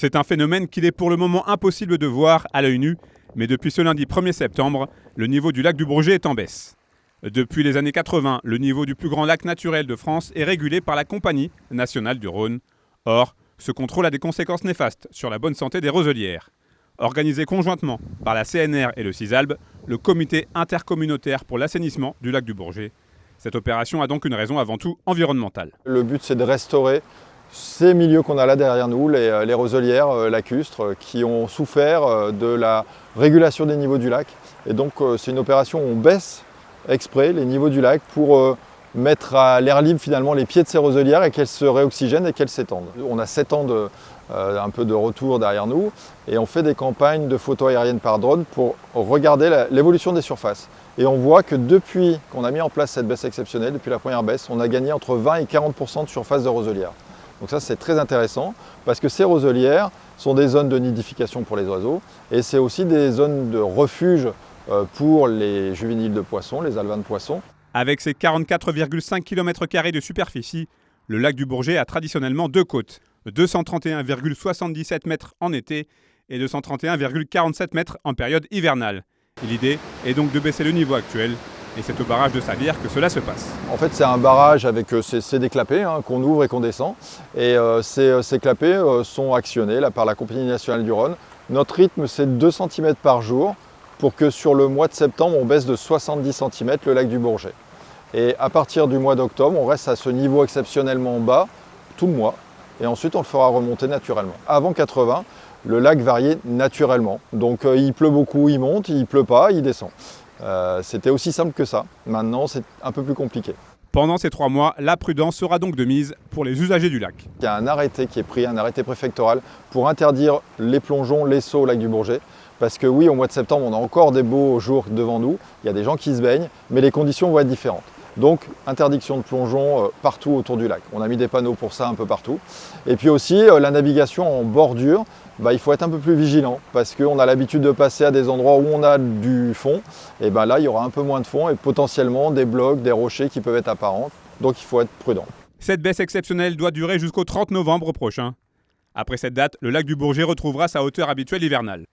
C'est un phénomène qu'il est pour le moment impossible de voir à l'œil nu, mais depuis ce lundi 1er septembre, le niveau du lac du Bourget est en baisse. Depuis les années 80, le niveau du plus grand lac naturel de France est régulé par la Compagnie nationale du Rhône. Or, ce contrôle a des conséquences néfastes sur la bonne santé des roselières. Organisé conjointement par la CNR et le CISALB, le comité intercommunautaire pour l'assainissement du lac du Bourget. Cette opération a donc une raison avant tout environnementale. Le but, c'est de restaurer ces milieux qu'on a là derrière nous, les roselières lacustres, qui ont souffert de la régulation des niveaux du lac. Et donc, c'est une opération où on baisse exprès les niveaux du lac pour mettre à l'air libre finalement les pieds de ces roselières et qu'elles se réoxygènent et qu'elles s'étendent. On a 7 ans un peu de retour derrière nous et on fait des campagnes de photos aériennes par drone pour regarder l'évolution des surfaces. Et on voit que depuis qu'on a mis en place cette baisse exceptionnelle, depuis la première baisse, on a gagné entre 20 et 40% de surface de roselières. Donc ça, c'est très intéressant parce que ces roselières sont des zones de nidification pour les oiseaux et c'est aussi des zones de refuge pour les juvéniles de poissons, les alevins de poissons. Avec ses 44,5 km² de superficie, le lac du Bourget a traditionnellement deux côtes, 231,77 mètres en été et 231,47 mètres en période hivernale. L'idée est donc de baisser le niveau actuel, et c'est au barrage de Savières que cela se passe. En fait, c'est un barrage avec des clapets qu'on ouvre et qu'on descend. Et ces clapets sont actionnés là, par la Compagnie nationale du Rhône. Notre rythme, c'est 2 cm par jour pour que sur le mois de septembre, on baisse de 70 cm le lac du Bourget. Et à partir du mois d'octobre, on reste à ce niveau exceptionnellement bas tout le mois. Et ensuite, on le fera remonter naturellement. Avant 80, le lac variait naturellement. Donc il pleut beaucoup, il monte, il pleut pas, il descend. C'était aussi simple que ça. Maintenant, c'est un peu plus compliqué. Pendant ces 3 mois, la prudence sera donc de mise pour les usagers du lac. Il y a un arrêté qui est pris, un arrêté préfectoral, pour interdire les plongeons, les sauts au lac du Bourget. Parce que oui, au mois de septembre, on a encore des beaux jours devant nous. Il y a des gens qui se baignent, mais les conditions vont être différentes. Donc, interdiction de plongeon partout autour du lac. On a mis des panneaux pour ça un peu partout. Et puis aussi, la navigation en bordure, il faut être un peu plus vigilant parce qu'on a l'habitude de passer à des endroits où on a du fond. Et là, il y aura un peu moins de fond et potentiellement des blocs, des rochers qui peuvent être apparents. Donc, il faut être prudent. Cette baisse exceptionnelle doit durer jusqu'au 30 novembre prochain. Après cette date, le lac du Bourget retrouvera sa hauteur habituelle hivernale.